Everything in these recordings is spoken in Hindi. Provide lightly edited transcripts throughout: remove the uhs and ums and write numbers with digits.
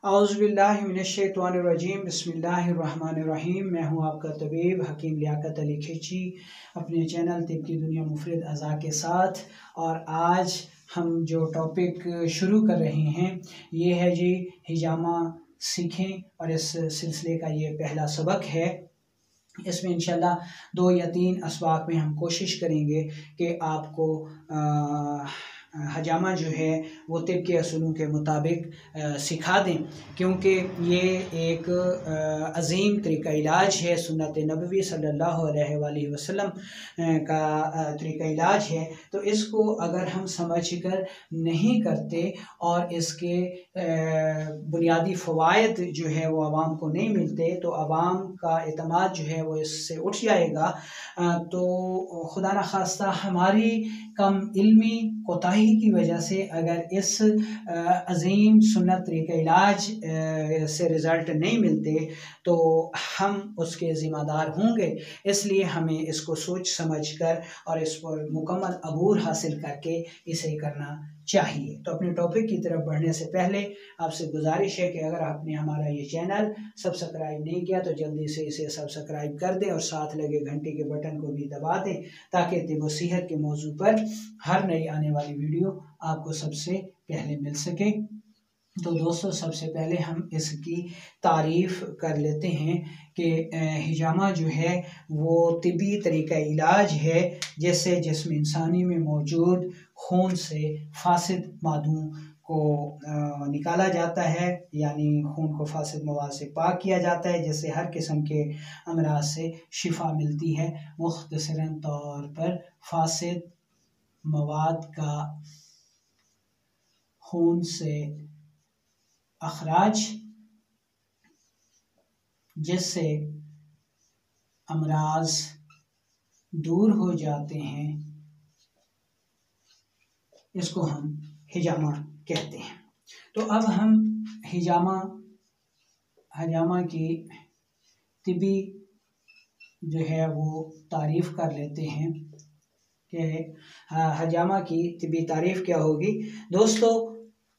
औज़ुबिल्लाहिमिनश्शैतानिर्रजीम बिस्मिल्लाहिर्रहमानिर्रहीम। मैं हूं आपका तबीब हकीम लियाकत अली खिची अपने चैनल तिब की दुनिया मुफरिद अज़ा के साथ। और आज हम जो टॉपिक शुरू कर रहे हैं ये है जी हिजामा सीखें, और इस सिलसिले का ये पहला सबक है। इसमें इंशाल्लाह 2 या 3 असबाक में हम कोशिश करेंगे कि आपको हजामा जो है वो तिब के असूलों के मुताबिक सिखा दें, क्योंकि ये एक अज़ीम तरीक़ा इलाज है। सुन्नत नबवी सल्लल्लाहु अलैहि वसल्लम का तरीक़ा इलाज है। तो इसको अगर हम समझ कर नहीं करते और इसके बुनियादी फ़वाइद जो है वो आवाम को नहीं मिलते, तो आवाम का एतमाद जो है वो इससे उठ जाएगा। तो खुदा न खास्ता हमारी कम इल्मी कोताही की वजह से अगर इस अज़ीम सुन्नत तरीक़ा इलाज से रिज़ल्ट नहीं मिलते तो हम उसके ज़िम्मेदार होंगे। इसलिए हमें इसको सोच समझ कर और इस पर मुकम्मल अबूर हासिल करके इसे करना चाहिए। तो अपने टॉपिक की तरफ बढ़ने से पहले आपसे गुजारिश है कि अगर आपने हमारा ये चैनल सब्सक्राइब नहीं किया तो जल्दी से इसे सब्सक्राइब कर दें और साथ लगे घंटे के बटन को भी दबा दें, ताकि तिब व सेहत के मौजू पर हर नई आने वाली वीडियो आपको सबसे पहले मिल सके। तो दोस्तों, सबसे पहले हम इसकी तारीफ़ कर लेते हैं कि हिजामा जो है वो तिबी तरीक़ा इलाज है, जिससे जिस्म इंसानी में मौजूद खून से फासिद मादों को निकाला जाता है, यानी खून को फासिद मवाद से पाक किया जाता है, जिससे हर किस्म के अमराज से शिफा मिलती है। मुख्तसरन तौर पर फासिद मवाद का खून से अखराज, जिससे अमराज दूर हो जाते हैं, इसको हम हिजामा कहते हैं। तो अब हम हजामा की तिबी जो है वो तारीफ़ कर लेते हैं कि हजामा की तिबी तारीफ़ क्या होगी। दोस्तों,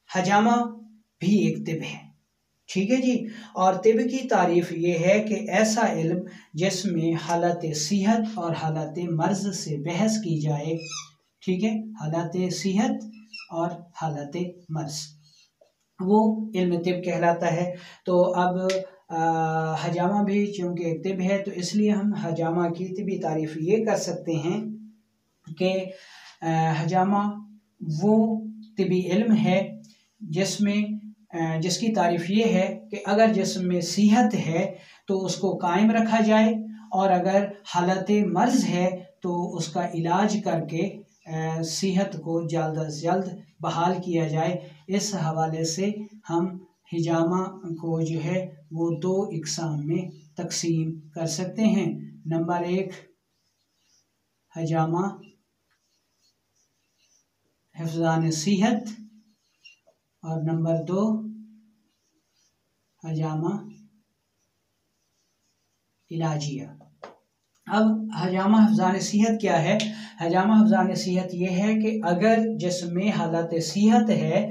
हजामा भी एक तिब है, ठीक है जी। और तिब की तारीफ़ ये है कि ऐसा इल्म जिसमें हालत सेहत और हालत मर्ज़ से बहस की जाए, ठीक है, हालत सेहत और हालत मर्ज़, वो इल्म तिब कहलाता है। तो अब हजामा भी चूँकि एक तिब है, तो इसलिए हम हजामा की तिबी तारीफ़ ये कर सकते हैं कि हजामा वो तिबी इल्म है जिसकी तारीफ़ ये है कि अगर जिस्म में सेहत है तो उसको कायम रखा जाए, और अगर हालत मर्ज़ है तो उसका इलाज करके सेहत को जल्द अज जल्द बहाल किया जाए। इस हवाले से हम हिजामा को जो है वो 2 इकसाम में तकसीम कर सकते हैं। नंबर 1 हजामा हिफ्ज़ान सेहत, और नंबर 2 हजामा इलाजिया। अब हजामा हिफ्ज़ान सेहत क्या है? हजामा हिफ्ज़ान सेहत ये है कि अगर जिस्म में हालत सेहत है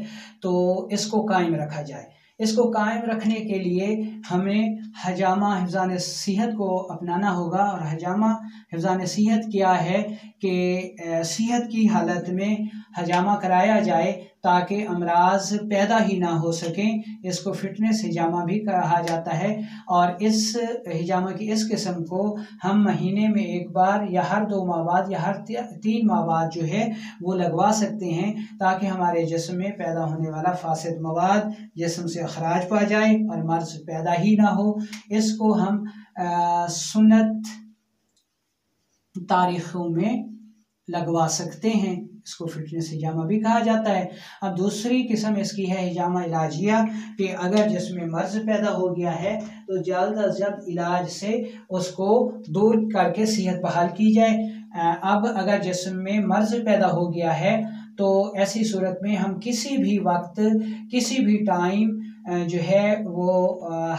तो इसको कायम रखा जाए। इसको कायम रखने के लिए हमें हजामा हिफ्ज़ान सेहत को अपनाना होगा। और हजामा हिफ्ज़ान सेहत क्या है कि सेहत की हालत में हजामा कराया जाए ताकि अमराज पैदा ही ना हो सकें। इसको फिटनेस हिजामा भी कहा जाता है। और इस हिजामा की इस किस्म को हम महीने में 1 बार या हर 2 माह बाद या हर 3 माह बाद जो है वो लगवा सकते हैं, ताकि हमारे जिस्म में पैदा होने वाला फासिद मवाद जिस्म से अखराज पा जाए और मर्ज़ पैदा ही ना हो। इसको हम सुन्नत तारीखों में लगवा सकते हैं। इसको फिटनेस हिजामा भी कहा जाता है। अब दूसरी किस्म इसकी है हिजामा इलाजिया, कि अगर जिसमें मर्ज़ पैदा हो गया है तो जल्द अज जल्द इलाज से उसको दूर करके सेहत बहाल की जाए। अब अगर जिस्म में मर्ज़ पैदा हो गया है तो ऐसी सूरत में हम किसी भी वक्त किसी भी टाइम जो है वो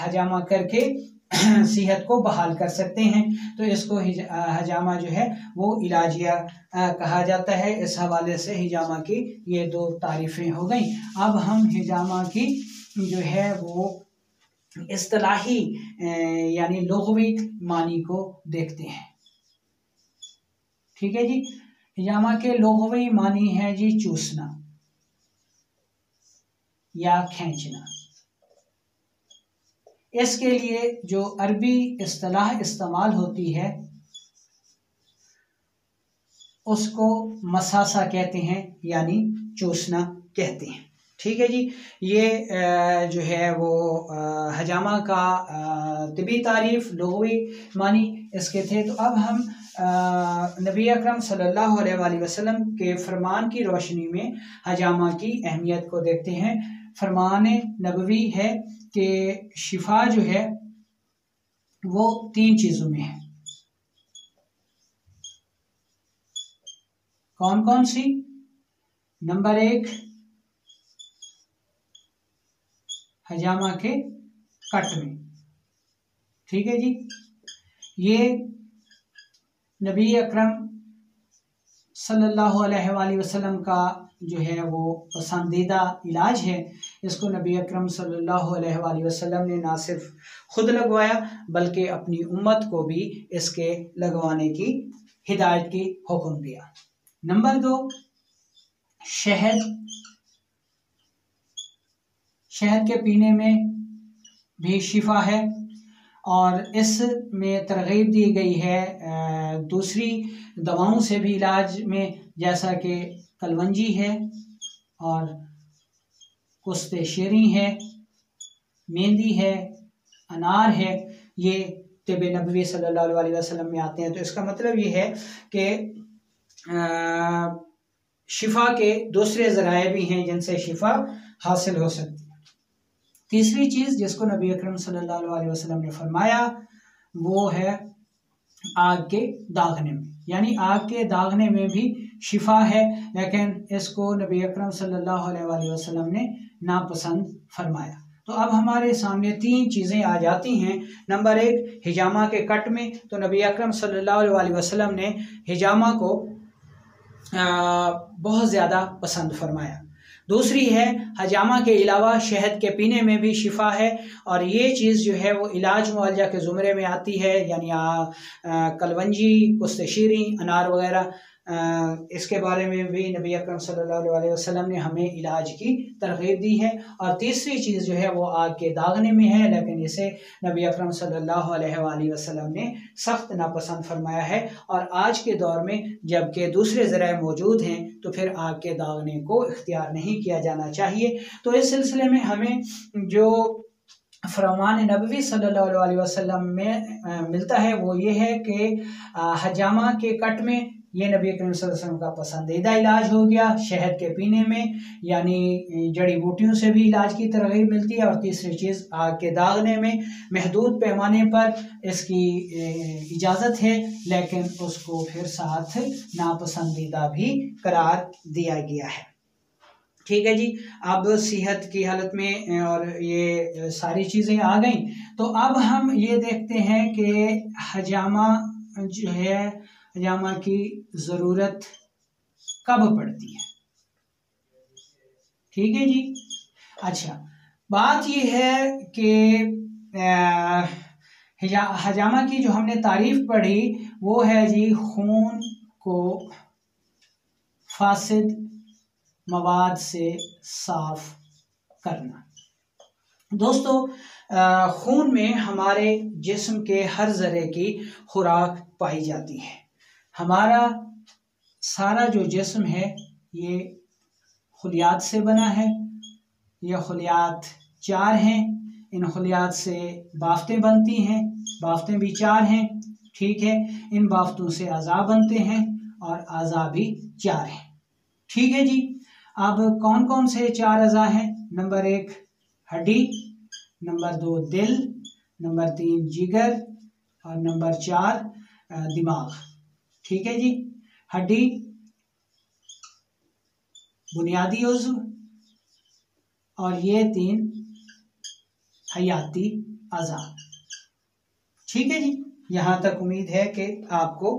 हजामा करके सेहत को बहाल कर सकते हैं। तो इसको हजामा जो है वो इलाजिया कहा जाता है। इस हवाले से हिजामा की ये 2 तारीफ़ें हो गई। अब हम हिजामा की जो है वो इस्तिलाही यानी लुग़वी मानी को देखते हैं। ठीक है जी। हिजामा के लुग़वी मानी है जी चूसना या खींचना। इसके लिए जो अरबी इस्तिलाह इस्तेमाल होती है उसको मसासा कहते हैं यानी चूसना कहते हैं। ठीक है जी। ये जो है वो हजामा का तिबी तारीफ लुग़वी मानी इसके थे। तो अब हम नबी अकरम सल्लल्लाहु अलैहि वसल्लम के फरमान की रोशनी में हजामा की अहमियत को देखते हैं। फरमान नबवी है कि शिफा जो है वो 3 चीज़ों में है। कौन कौन सी? नंबर 1 हजामा के कट में। ठीक है जी। ये नबी अकरम सल्लल्लाहु अलैहि वसल्लम का जो है वो पसंदीदा इलाज है। इसको नबी अकरम सल्लल्लाहु अलैहि वसल्लम ने ना सिर्फ खुद लगवाया बल्कि अपनी उम्मत को भी इसके लगवाने की हिदायत की हुक्म दिया। नंबर 2 शहद। शहद के पीने में भी शिफा है और इसमें तरगीब दी गई है दूसरी दवाओं से भी इलाज में, जैसा कि कलवंजी है और कुस्ते शेरी है, मेहंदी है, अनार है। ये तिब नबवी सल्लल्लाहु अलैहि वसल्लम में आते हैं। तो इसका मतलब ये है कि शिफा के दूसरे ज़राए भी हैं जिनसे शिफा हासिल हो सकती है। तीसरी चीज़ जिसको नबी अकरम सल्लल्लाहु अलैहि वसल्लम ने फरमाया वो है आग के दागने में, यानी आग के दागने में भी शिफा है, लेकिन इसको नबी अकरम सल्लल्लाहु अलैहि वसल्लम ने नापसंद फरमाया। तो अब हमारे सामने 3 चीज़ें आ जाती हैं। नंबर 1 हिजामा के कट में, तो नबी अकरम सल्लल्लाहु अलैहि वसल्लम ने हिजामा को बहुत ज़्यादा पसंद फरमाया। दूसरी है हजामा के अलावा शहद के पीने में भी शिफा है और ये चीज़ जो है वो इलाज मुआलजा के ज़ुमरे में आती है, यानी कलवंजी, कुस्ते शीरी, अनार वगैरह। इसके बारे में भी नबी अकरम सल्लल्लाहु अलैहि वसल्लम ने हमें इलाज की तरगीब दी है। और तीसरी चीज़ जो है वो आग के दागने में है, लेकिन इसे नबी अकरम सल्लल्लाहु अलैहि वसल्लम ने सख्त नापसंद फरमाया है। और आज के दौर में जबकि दूसरे ज़राए मौजूद हैं तो फिर आग के दागने को इख्तियार नहीं किया जाना चाहिए। तो इस सिलसिले में हमें जो फरमान नबवी सल्लल्लाहु अलैहि वसल्लम में मिलता है वो ये है कि हजामा के कट में ये नबी करीम सल्लल्लाहु अलैहि वसल्लम का पसंदीदा इलाज हो गया। शहद के पीने में यानी जड़ी बूटियों से भी इलाज की तरगीब मिलती है। और तीसरी चीज़ आग के दागने में महदूद पैमाने पर इसकी इजाज़त है, लेकिन उसको फिर साथ नापसंदीदा भी करार दिया गया है। ठीक है जी। अब सेहत की हालत में और ये सारी चीज़ें आ गई, तो अब हम ये देखते हैं कि हजामा जो है, हजामा की ज़रूरत कब पड़ती है। ठीक है जी। अच्छा, बात ये है कि हजामा की जो हमने तारीफ पढ़ी वो है जी खून को फासिद मवाद से साफ करना। दोस्तों, खून में हमारे जिस्म के हर ज़रे की खुराक पाई जाती है। हमारा सारा जो जिस्म है ये खुलियात से बना है। ये खुलियात 4 हैं। इन खुलियात से बाफ्तें बनती हैं, बाफ्तें भी 4 हैं। ठीक है। इन बाफ्तों से अज़ा बनते हैं और अज़ा भी 4 हैं। ठीक है जी। अब कौन कौन से 4 अज़ा हैं? नंबर 1 हड्डी, नंबर 2 दिल, नंबर 3 जिगर और नंबर 4 दिमाग। ठीक है जी। हड्डी बुनियादी उज़्व और ये 3 हयाती अज़ा। ठीक है जी। यहाँ तक उम्मीद है कि आपको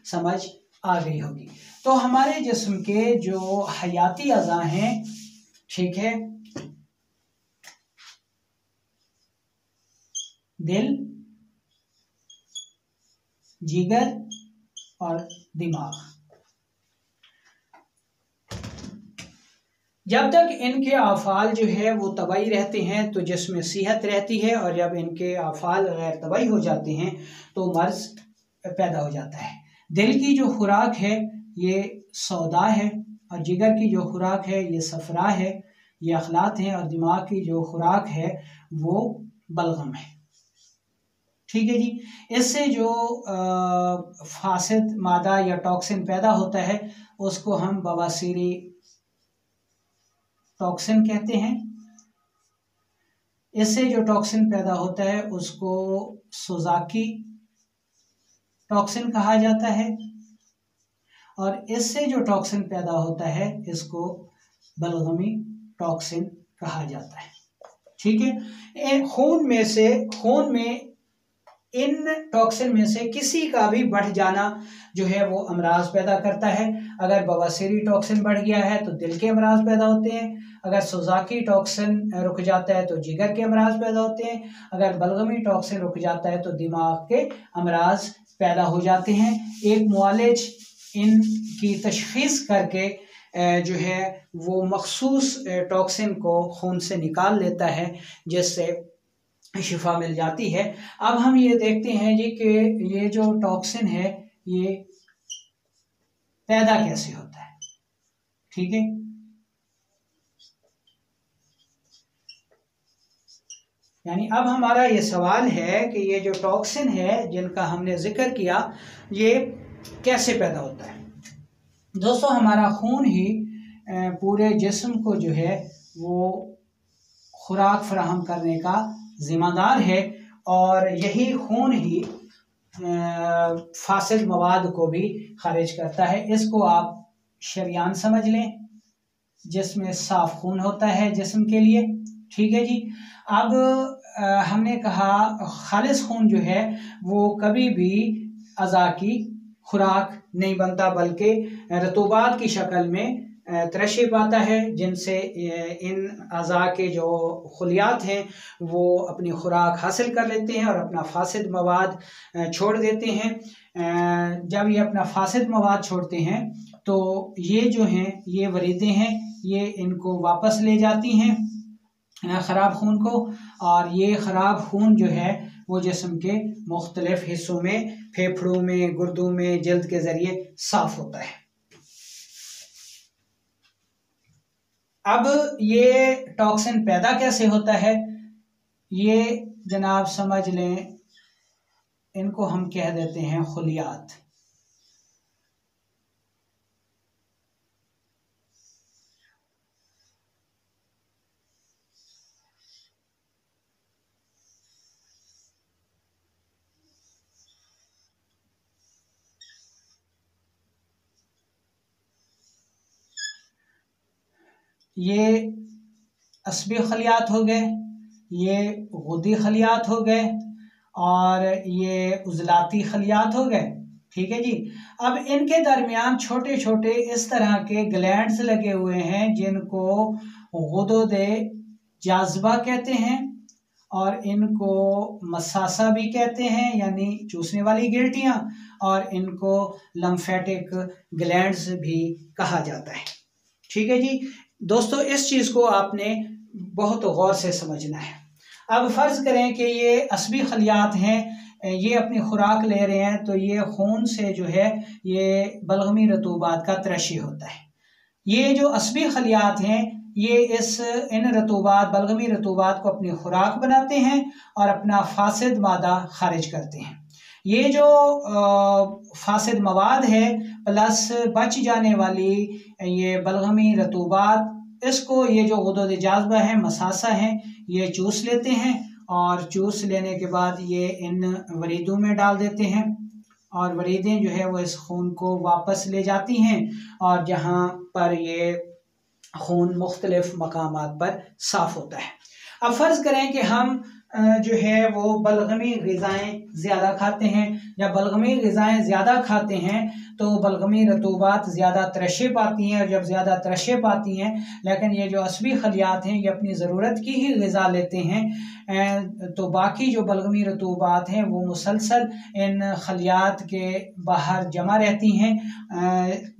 समझ आ गई होगी। तो हमारे जिस्म के जो हयाती अज़ा हैं, ठीक है, दिल, जिगर और दिमाग। जब तक इनके आफाल जो है वो तबाही रहते हैं तो जिसमें सेहत रहती है, और जब इनके आफाल गैर तबाही हो जाते हैं तो मर्ज पैदा हो जाता है। दिल की जो खुराक है ये सौदा है, और जिगर की जो खुराक है ये सफरा है, ये अखलात हैं, और दिमाग की जो खुराक है वो बलगम है। ठीक है जी। इससे जो फासिद मादा या टॉक्सिन पैदा होता है उसको हम बवासीरी टॉक्सिन कहते हैं। इससे जो टॉक्सिन पैदा होता है उसको सोजाकी टॉक्सिन कहा जाता है, और इससे जो टॉक्सिन पैदा होता है इसको बलगमी टॉक्सिन कहा जाता है। ठीक है। खून में इन टॉक्सिन में से किसी का भी बढ़ जाना जो है वो अमराज पैदा करता है। अगर बवासीरी टॉक्सिन बढ़ गया है तो दिल के अमराज पैदा होते हैं, अगर सोजाकी टॉक्सिन रुक जाता है तो जिगर के अमराज पैदा होते हैं, अगर बलगमी टॉक्सिन रुक जाता है तो दिमाग के अमराज पैदा हो जाते हैं। एक मुआलिज इनकी तशखीस करके जो है वो मखसूस टॉक्सिन को खून से निकाल लेता है जिससे शिफा मिल जाती है। अब हम ये देखते हैं जी कि ये जो टॉक्सिन है ये पैदा कैसे होता है। ठीक है। यानी अब हमारा ये सवाल है कि ये जो टॉक्सिन है जिनका हमने जिक्र किया ये कैसे पैदा होता है। दोस्तों, हमारा खून ही पूरे जिस्म को जो है वो खुराक फराहम करने का जिम्मेदार है, और यही खून ही फासिद मवाद को भी खारिज करता है। इसको आप शरियान समझ लें जिसमें साफ खून होता है जिस्म के लिए। ठीक है जी। अब हमने कहा खालिस खून जो है वो कभी भी अज़ा की खुराक नहीं बनता, बल्कि रतूबात की शक्ल में तरशे पाता है, जिनसे इन अज़ा के जो खुलियात हैं वो अपनी खुराक हासिल कर लेते हैं और अपना फासिद मवाद छोड़ देते हैं। जब ये अपना फासिद मवाद छोड़ते हैं तो ये जो हैं ये वरीदें हैं, ये इनको वापस ले जाती हैं ख़राब खून को, और ये ख़राब खून जो है वो जिस्म के मुख्तलिफ हिस्सों में, फेफड़ों में, गुर्दों में, जल्द के ज़रिए साफ़ होता है। अब ये टॉक्सिन पैदा कैसे होता है ये जनाब समझ लें, इनको हम कह देते हैं खुलियात। ये असबी खलियात हो गए, ये गुदी खलियात हो गए, और ये उजलाती खलियात हो गए। ठीक है जी। अब इनके दरमियान छोटे छोटे इस तरह के ग्लैंड्स लगे हुए हैं जिनको गुदोदे जाज़बा कहते हैं, और इनको मसासा भी कहते हैं यानी चूसने वाली गिल्टियाँ, और इनको लम्फेटिक ग्लैंड्स भी कहा जाता है। ठीक है जी। दोस्तों, इस चीज़ को आपने बहुत गौर से समझना है। अब फ़र्ज़ करें कि ये असबी खलियात हैं, ये अपनी खुराक ले रहे हैं, तो ये खून से जो है ये बलगमी रतूबात का तरशी होता है। ये जो असबी खलियात हैं ये इन रतूबात, बलगमी रतूबात को अपनी खुराक बनाते हैं और अपना फासिद मादा खारिज करते हैं। ये जो फासिद मवाद है प्लस बच जाने वाली ये बलगमी रतूबात, इसको ये जो गुदोद जाज़बा है, मसासा है, ये चूस लेते हैं, और चूस लेने के बाद ये इन वरीदों में डाल देते हैं, और वरीदें जो है वो इस खून को वापस ले जाती हैं, और जहाँ पर ये खून मुख्तलिफ मकामात पर साफ़ होता है। अब फ़र्ज़ करें कि हम जो है वो बलगमी ग़िज़ाएँ ज़्यादा खाते हैं। जब बलगमी ग़िज़ाएँ ज़्यादा खाते हैं तो बलगमी रतूबात ज़्यादा तरशें पाती हैं, और जब ज़्यादा तरशें पाती हैं, लेकिन ये जो असबी खलियात हैं ये अपनी ज़रूरत की ही ग़िज़ा लेते हैं, तो बाकी जो बलगमी रतूबात हैं वो मुसलसल इन खलियात के बाहर जमा रहती हैं।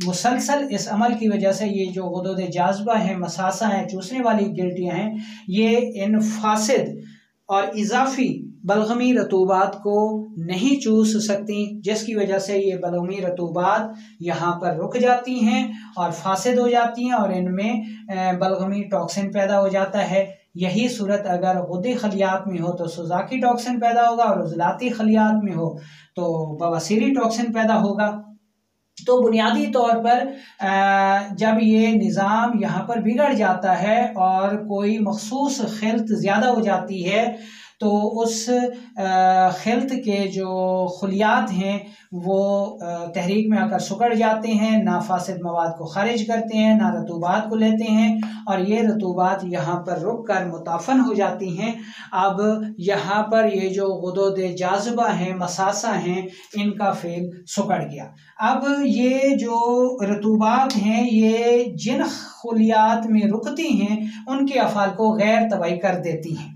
मुसलसल इस अमल की वजह से ये जो गुदूद जाज़बा हैं, मसासा हैं, चूसने वाली गिल्टियाँ हैं, ये इन फासिद और इजाफी बलगमी रतूबात को नहीं चूस सकती, जिसकी वजह से ये बलगमी रतूबात यहाँ पर रुक जाती हैं और फासिद हो जाती हैं, और इनमें बलगमी टॉक्सिन पैदा हो जाता है। यही सूरत अगर गुद्दी खलियात में हो तो सुज़ाकी टॉक्सिन पैदा होगा, और उज़लाती खलियात में हो तो बवासीरी टॉक्सिन पैदा होगा। तो बुनियादी तौर पर जब ये निज़ाम यहाँ पर बिगड़ जाता है और कोई मखसूस खिल्त ज़्यादा हो जाती है, तो उस खिल्त के जो खुलियात हैं वो तहरीक में आकर सिकुड़ जाते हैं, ना फासिद मवाद को खारिज करते हैं, ना रतूबात को लेते हैं, और ये रतूबात यहाँ पर रुक कर मुताफन हो जाती हैं। अब यहाँ पर ये जो गुदूद जाज़बा हैं, मसासा हैं, इनका फेल सिकुड़ गया। अब ये जो रतूबात हैं ये जिन खुलियात में रुकती हैं उनके अफ़ाल को गैर तबाही कर देती हैं।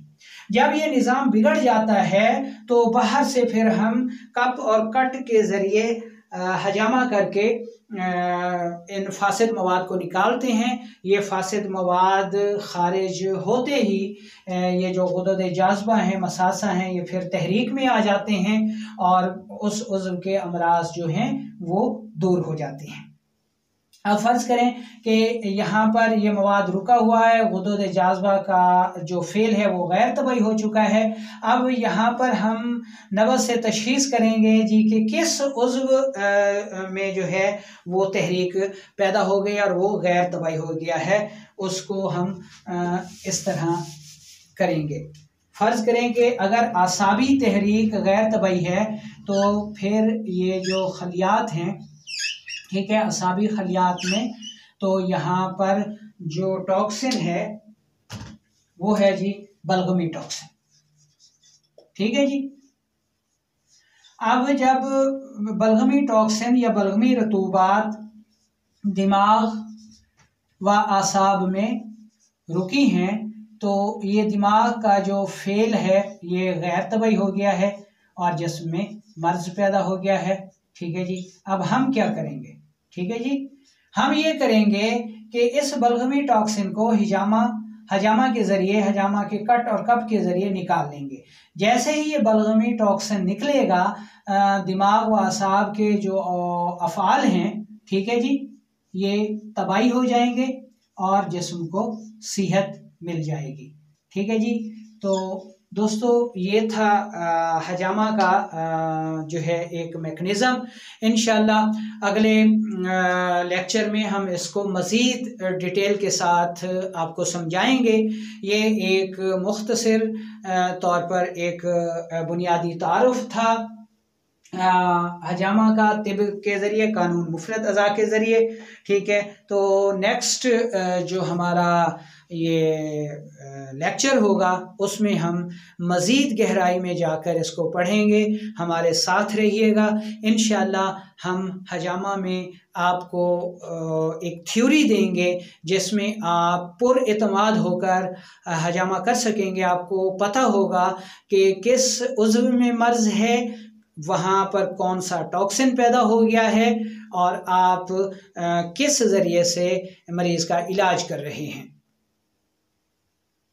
जब ये निज़ाम बिगड़ जाता है तो बाहर से फिर हम कप और कट के ज़रिए हजामा करके इन फासिद मवाद को निकालते हैं। ये फासिद मवाद खारिज होते ही ये जो गुदूद जाज़बा हैं, मसासा हैं, ये फिर तहरीक में आ जाते हैं और उस उज़्व के अमराज जो हैं वो दूर हो जाते हैं। अब फ़र्ज़ करें कि यहाँ पर ये मवाद रुका हुआ है, गुदूद जाज़बा का जो फ़ेल है वो गैर तबाही हो चुका है। अब यहाँ पर हम नबज़ से तशख़ीस करेंगे जी कि किस उज़्व में जो है वो तहरीक पैदा हो गई और वो गैर तबाही हो गया है, उसको हम इस तरह करेंगे। फ़र्ज़ करें कि अगर आसाबी तहरीक गैर तबाही है तो फिर ये जो खलियात हैं, ठीक है, असाबी खलियात में तो यहाँ पर जो टॉक्सिन है वो है जी बलगमी टॉक्सिन। ठीक है जी। अब जब बलगमी टॉक्सिन या बलगमी रतूबात दिमाग व आसाब में रुकी हैं तो ये दिमाग का जो फेल है ये गैर तबाही हो गया है और जिसमें मर्ज पैदा हो गया है। ठीक है जी। अब हम क्या करेंगे? ठीक है जी, हम ये करेंगे कि इस बलगमी टॉक्सिन को हजामा के ज़रिए, हजामा के कट और कप के ज़रिए निकाल लेंगे। जैसे ही ये बलगमी टॉक्सिन निकलेगा, दिमाग व असाब के जो अफ़ाल हैं, ठीक है जी, ये तबाही हो जाएंगे और जिस्म को सेहत मिल जाएगी। ठीक है जी। तो दोस्तों ये था हजामा का जो है एक मेकनिज़म। इंशाअल्लाह अगले लेक्चर में हम इसको मज़ीद डिटेल के साथ आपको समझाएंगे। ये एक मुख्तसर तौर पर एक बुनियादी तारुफ था हजामा का तिब के ज़रिए, कानून मुफरद अज़ा के ज़रिए। ठीक है। तो नेक्स्ट जो हमारा ये लेक्चर होगा उसमें हम मज़ीद गहराई में जाकर इसको पढ़ेंगे। हमारे साथ रहिएगा। इंशाअल्लाह हम हजामा में आपको एक थ्योरी देंगे जिसमें आप पुरएतमाद होकर हजामा कर सकेंगे। आपको पता होगा कि किस उज़्व में मर्ज़ है, वहाँ पर कौन सा टॉक्सिन पैदा हो गया है और आप किस ज़रिए से मरीज़ का इलाज कर रहे हैं।